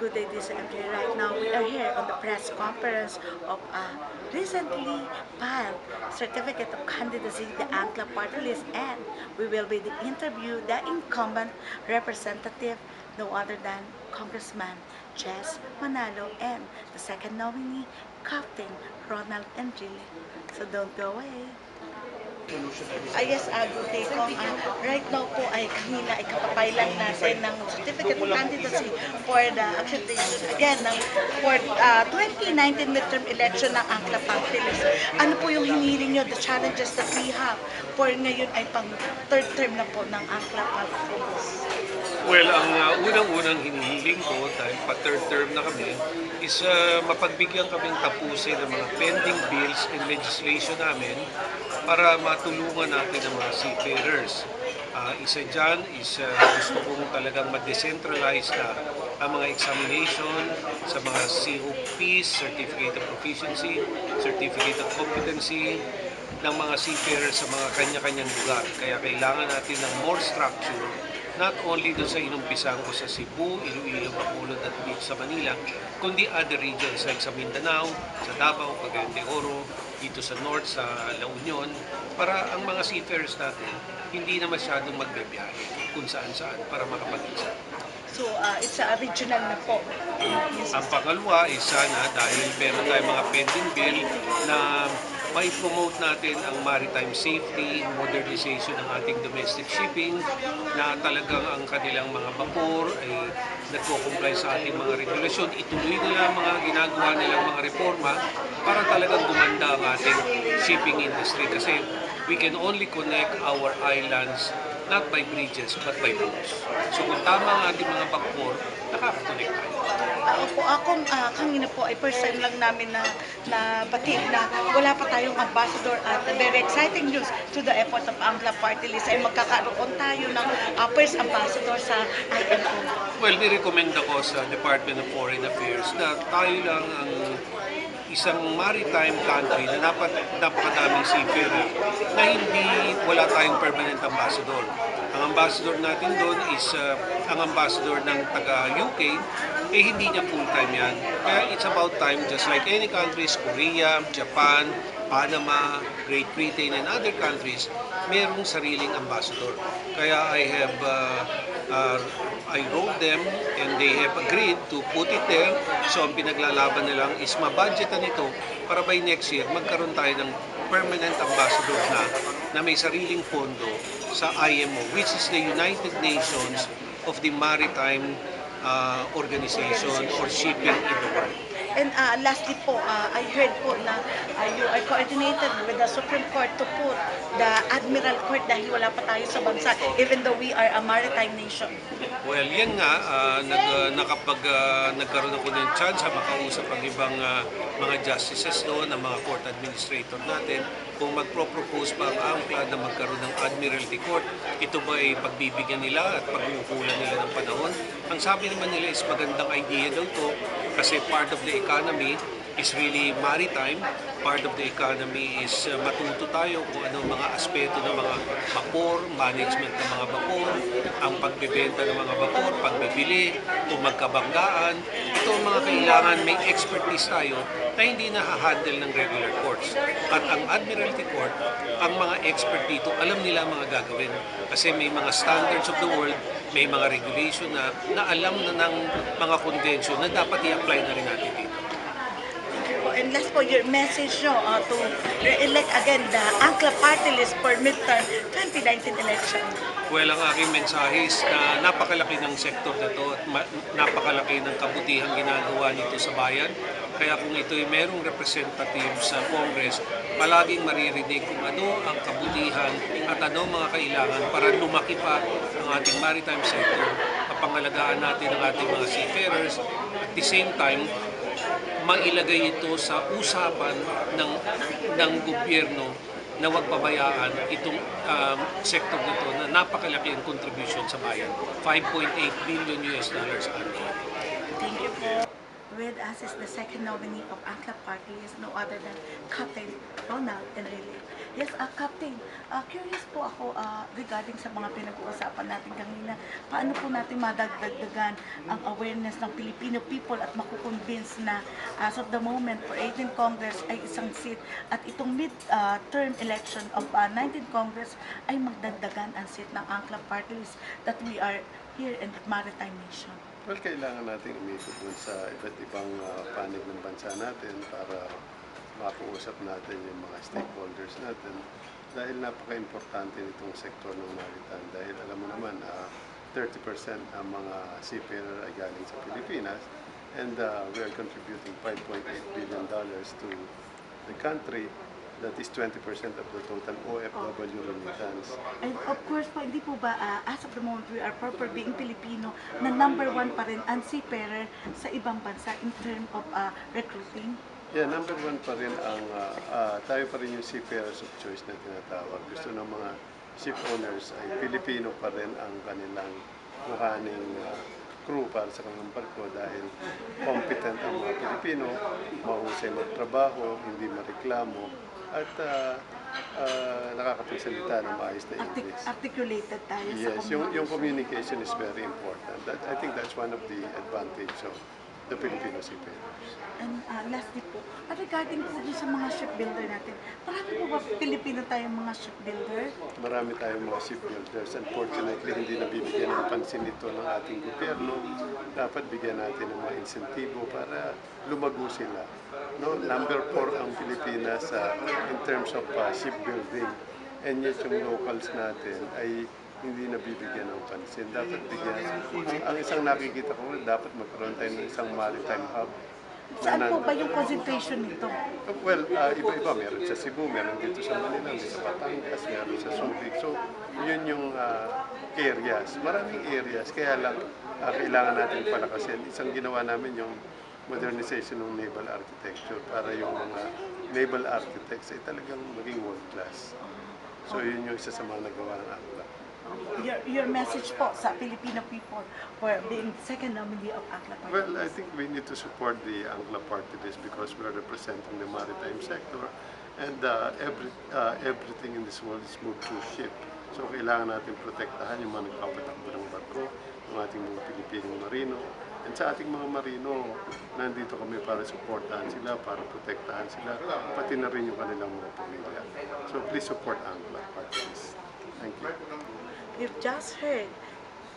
Good day, DZMJ. Right now, we are here on the press conference of a recently filed certificate of candidacy, the ANGKLA party list, and we will be the interview the incumbent representative, no other than Congressman Jess Manalo, and the second nominee, Captain Ronald Enrile. So don't go away. Yes, good day ko. Right now po ay kanina ay kapapailan natin ng certificate of candidacy for the acceptation again for 2019 midterm election ng ANGKLA party list. Ano po yung hinihiling nyo, the challenges that we have for ngayon ay pang third term na po ng ANGKLA party list? Well, ang unang-unang hinihiling ko dahil pa third term na kami is mapagbigyan kaming tapusin ng mga pending bills and legislation namin para matulungan natin ang mga seafarers. Isa dyan is gusto kong talagang ma-decentralize na ang mga examination sa mga COPs, Certificate of Proficiency, Certificate of Competency, ng mga seafarers sa mga kanya-kanyang lugar. Kaya kailangan natin ng more structure, not only doon sa inumpisan ko sa Cebu, Iloilo, Bacolod at dito sa Manila, kundi other regions like sa Mindanao, sa Davao, Cagayan de Oro, dito sa North, sa La Union, para ang mga seafarers natin hindi na masyadong magbebiyahe kung saan-saan para makapag-isa. So, it's a regional na po. Ang pangalawa is sana dahil meron tayong mga pending bill na may promote natin ang maritime safety, modernization ng ating domestic shipping, na talagang ang kanilang mga vapor ay nagko-comply sa ating mga regulasyon. Ituloy nila ang mga ginagawa nilang mga reforma para talagang gumanda ang ating shipping industry. Kasi we can only connect our islands not by bridges but by boats. So kung tama ang ating mga vapor, nakaka-connect tayo. Opo, akong kanina po ay first time lang namin na batid na wala pa tayong ambassador at very exciting news to the effort of ANGKLA party list ay magkakaroon tayo ng first ambassador sa IMO. Well, nirecommend ako sa Department of Foreign Affairs na tayo lang ang isang maritime country na napakadaming seafarer na hindi wala tayong permanent ambassador. Ang ambassador natin doon is ang ambassador ng taga-UK, hindi niya full-time yan. Kaya it's about time, just like any countries, Korea, Japan, Panama, Great Britain, and other countries, merong sariling ambassador. Kaya I wrote them and they have agreed to put it there. So ang pinaglalaban nilang is mabudgetan ito para by next year magkaroon tayo ng permanent ambassador na may sariling pondo sa IMO, which is the United Nations of the Maritime Organization or Shipping in the World. And lastly po, I heard po na you are coordinated with the Supreme Court to put the Admiral Court dahil wala pa tayo sa bansa, even though we are a maritime nation. Well, yan nga, nagkaroon ako ng chance makausap ang ibang mga justices doon, ang mga court administrator natin, kung magpro-propose pa ang ANGKLA na magkaroon ng Admiralty Court. Ito ba ay pagbibigyan nila at pag-uukulan nila ng panahon? Ang sabi naman nila is magandang idea daw to kasi part of the economy is really maritime. Part of the economy is matuto tayo kung ano mga aspeto ng mga vapor, management ng mga vapor, ang pagbebenta ng mga vapor, pagbibili, kung magkabanggaan. Ito ang mga kailangan, may expertise tayo na hindi nahahandle ng regular courts. At ang Admiralty Court, ang mga expert dito, alam nila ang mga gagawin. Kasi may mga standards of the world, may mga regulation na alam na ng mga convention na dapat i-apply na rin natin dito. And last po, your message to re-elect again the ANGKLA party list for midterm 2019 election. Well, ang aking mensahe is na napakalaki ng sektor na ito at napakalaki ng kabutihang ginagawa nito sa bayan. Kaya kung ito'y merong representative sa Congress, palaging maririnig kung ano ang kabutihan at ano mga kailangan para lumaki pa ang ating maritime sector, kapangalagaan natin ang ating mga seafarers, at the same time, mailagay ito sa usapan ng gobyerno na huwag pabayaan itong sektor na ito na napakalaki ang contribution sa bayan, $5.8 billion annually. Thank you po. with us is the second nominee of ANGKLA Party is no other than Captain Ronald Enrile. Yes, Captain, curious po ako regarding sa mga pinag-uusapan natin kanina. Paano po natin madagdagan ang awareness ng Filipino people at makukonvince na as of the moment for 18th Congress ay isang seat at itong mid-term election of 19th Congress ay magdagdagan ang seat ng ANGKLA Party list that we are here in the Maritime Nation? Well, kailangan natin umikot dun sa iba't ibang panig ng bansa natin para makausap natin yung mga stakeholders natin dahil napaka-importante nitong sektor ng maritime dahil alam mo naman 30% ang mga seafarer ay galing sa Pilipinas and we are contributing $5.8 billion to the country. That is 20% of the total OFW remittance. And of course po, hindi po ba, as of the moment, we are proper being Filipino, na number one pa rin ang seafarer sa ibang bansa in terms of recruiting? Yeah, number one pa rin ang, tayo pa rin yung seafarers of choice na tinatawag. Gusto ng mga ship owners ay Filipino pa rin ang kanilang kuhaning crew para sa kanilang barko dahil competent ang mga Pilipino, mahusay magtrabaho, hindi mareklamo, at nakakapagsalita ng maayos na English. Articulated tayo sa Yes, yung communication is very important. I think that's one of the advantage of the Filipino seafarers. And lastly po, regarding po din sa mga shipbuilder natin, marami po ba Pilipino tayong mga shipbuilder? Marami tayong mga shipbuilders. Unfortunately, hindi nabibigyan ng pansin ito ng ating gobyerno. Dapat bigyan natin ng mga insentibo para lumago sila. No, number 4 ang Pilipinas in terms of shipbuilding. And yet yung locals natin ay hindi nabibigyan ng pansin. Dapat bigyan. Ang isang nakikita ko, dapat magkaroon tayo ng isang maritime hub. Saan po ba yung concentration nito? Well, iba-iba. Meron sa Cebu, meron dito sa Manila, meron sa Batangas, meron sa Subic. So, yun yung areas. Maraming areas. Kaya lang, kailangan natin palakasin. Isang ginawa namin yung modernization ng naval architecture para yung mga naval architects ay talagang maging world class. So, yun yung isa sa mga nagawa ng ANGKLA. Your message po sa Filipino people for being second nominee of ANGKLA Party? Well, I think we need to support the ANGKLA Party list because we are representing the maritime sector and everything in this world is moved through ship. So, kailangan natin protektahan yung mga nagpapatakbo ng barko, yung ating mga Pilipinong marino. And sa ating mga marino, nandito kami para supportahan sila, para protektahan sila, pati na rin yung kanilang mga pamilya. So, please support ANGKLA Party list. Thank you. We've just heard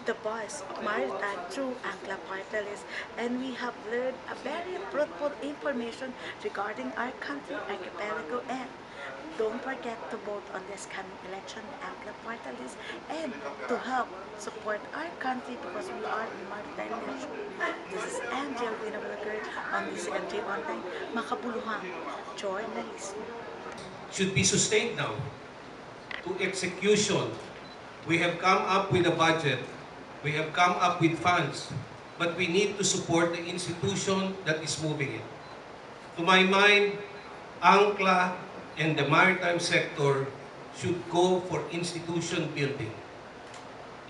the voice of maritime through ANGKLA Party list, and we have learned a very fruitful information regarding our country, archipelago, and don't forget to vote on this coming election, the ANGKLA Party list, and to help support our country because we are in maritime nation. This is ANGKLA on DZMJ Online, makabuluhan, journalism. Should be sustained now to execution. We have come up with a budget, we have come up with funds, but we need to support the institution that is moving it. To my mind, ANGKLA and the maritime sector should go for institution building.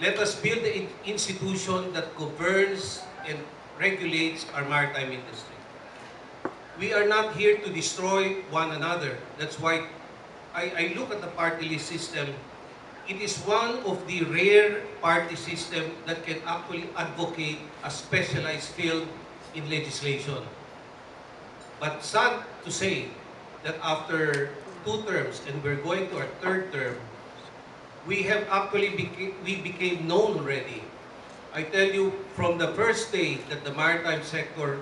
Let us build the institution that governs and regulates our maritime industry. We are not here to destroy one another. That's why I look at the party list system. It is one of the rare party system that can actually advocate a specialized field in legislation. But sad to say that after 2 terms, and we're going to our 3rd term, we have actually became known already. I tell you, from the first day that the maritime sector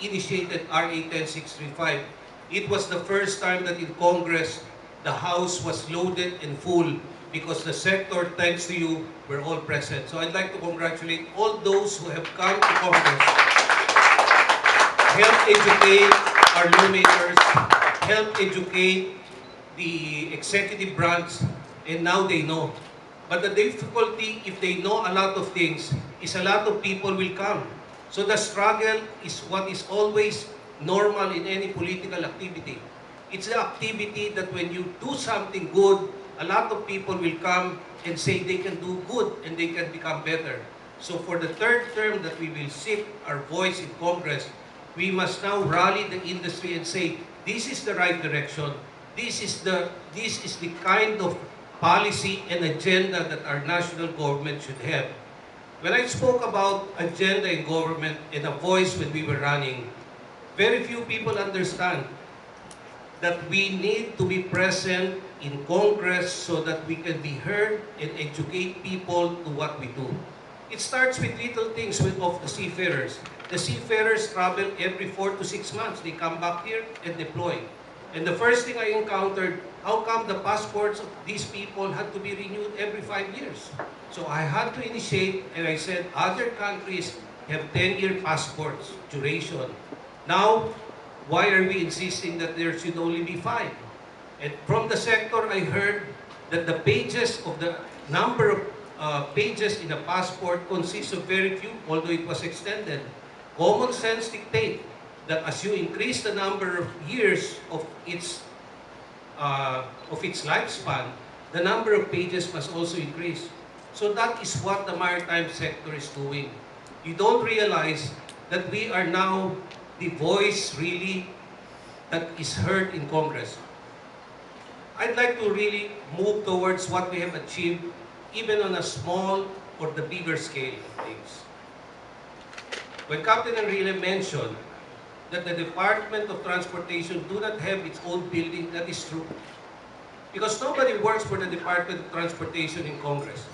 initiated RA 10635, it was the first time that in Congress, the House was loaded and full because the sector, thanks to you, were all present. So I'd like to congratulate all those who have come to Congress, help educate our lawmakers, help educate the executive branch, and now they know. But the difficulty, if they know a lot of things, is a lot of people will come. So the struggle is what is always normal in any political activity. It's the activity that when you do something good, a lot of people will come and say they can do good and they can become better. So for the third term that we will seek our voice in Congress, we must now rally the industry and say, this is the right direction. This is the kind of policy and agenda that our national government should have. When I spoke about agenda in government and a voice when we were running, very few people understand that we need to be present in Congress so that we can be heard and educate people to what we do. It starts with little things of the seafarers. The seafarers travel every 4 to 6 months. They come back here and deploy. And the first thing I encountered, how come the passports of these people had to be renewed every 5 years? So I had to initiate, and I said, other countries have 10-year passports, duration. Now, why are we insisting that there should only be 5? And from the sector, I heard that the pages of the number of pages in a passport consists of very few, although it was extended. Common sense dictates that as you increase the number of years of its lifespan, the number of pages must also increase. So that is what the maritime sector is doing. You don't realize that we are now the voice really that is heard in Congress. I'd like to really move towards what we have achieved even on a small or the bigger scale of things. When Captain Enrile mentioned that the Department of Transportation do not have its own building, that is true. Because nobody works for the Department of Transportation in Congress.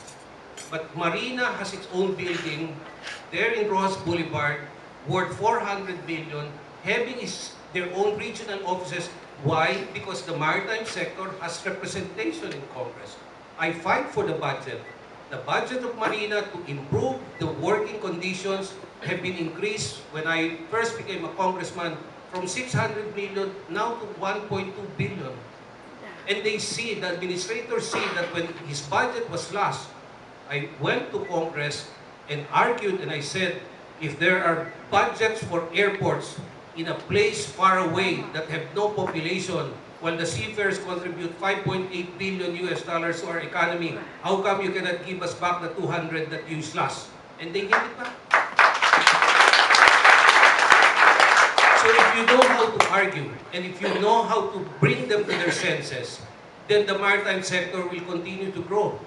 But Marina has its own building there in Ross Boulevard, worth 400 million, having their own regional offices. Why? Because the maritime sector has representation in Congress. I fight for the budget. The budget of Marina to improve the working conditions have been increased when I first became a congressman from 600 million now to 1.2 billion. And they see, the administrators see that when his budget was last, I went to Congress and argued and I said, if there are budgets for airports in a place far away that have no population, while the seafarers contribute 5.8 billion US dollars to our economy, how come you cannot give us back the 200 that you lost? And they gave it back. So if you know how to argue, and if you know how to bring them to their senses, then the maritime sector will continue to grow.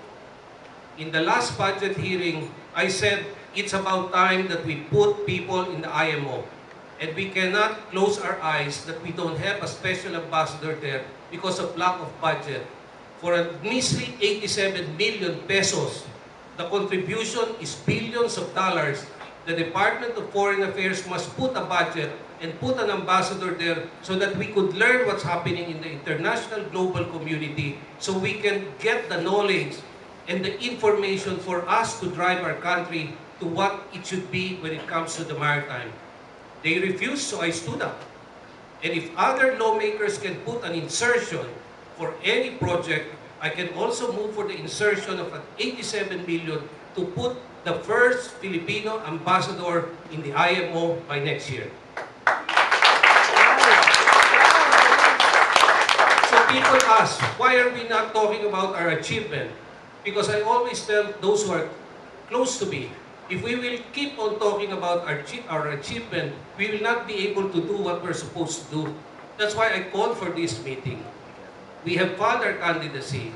In the last budget hearing, I said, it's about time that we put people in the IMO. And we cannot close our eyes that we don't have a special ambassador there because of lack of budget. For a measly 87 million pesos, the contribution is billions of dollars. The Department of Foreign Affairs must put a budget and put an ambassador there so that we could learn what's happening in the international global community so we can get the knowledge and the information for us to drive our country to what it should be when it comes to the maritime. They refused, so I stood up. And if other lawmakers can put an insertion for any project, I can also move for the insertion of an 87 million to put the first Filipino ambassador in the IMO by next year. So people ask, why are we not talking about our achievement? Because I always tell those who are close to me, if we will keep on talking about our achievement, we will not be able to do what we're supposed to do. That's why I called for this meeting. We have filed our candidacy.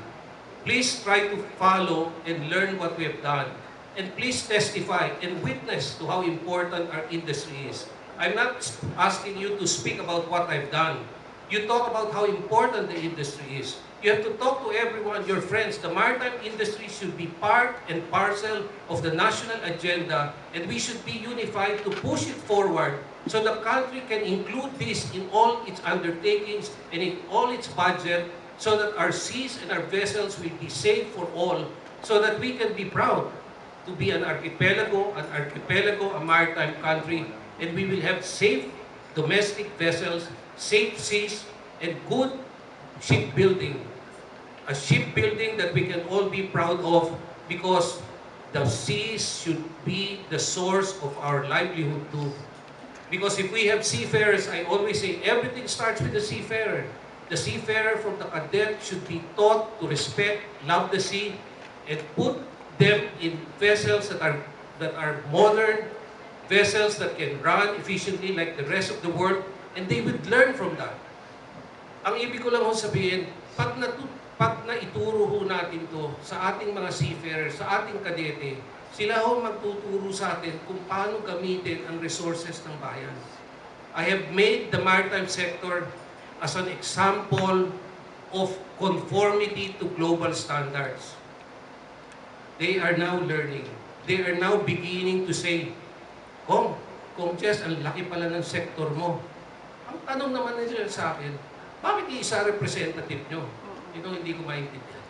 Please try to follow and learn what we have done. And please testify and witness to how important our industry is. I'm not asking you to speak about what I've done. You talk about how important the industry is. You have to talk to everyone, your friends. The maritime industry should be part and parcel of the national agenda, and we should be unified to push it forward so the country can include this in all its undertakings and in all its budget so that our seas and our vessels will be safe for all, so that we can be proud to be an archipelago, a maritime country, and we will have safe domestic vessels, safe seas, and good shipbuilding. A shipbuilding that we can all be proud of because the seas should be the source of our livelihood too. Because if we have seafarers, I always say everything starts with the seafarer. The seafarer from the cadet should be taught to respect, love the sea, and put them in vessels that are that are modern, vessels that can run efficiently like the rest of the world, and they would learn from that. Ang ibig ko lang ho sabihin, pag naituro ho natin to sa ating mga seafarers, sa ating kadete, sila ho magtuturo sa atin kung paano gamitin ang resources ng bayan. I have made the maritime sector as an example of conformity to global standards. They are now learning. They are now beginning to say, Kung Jess, ang laki pala ng sektor mo. Ang tanong naman nila sa akin, bakit isa representative nyo? Ito hindi ko maintindihan.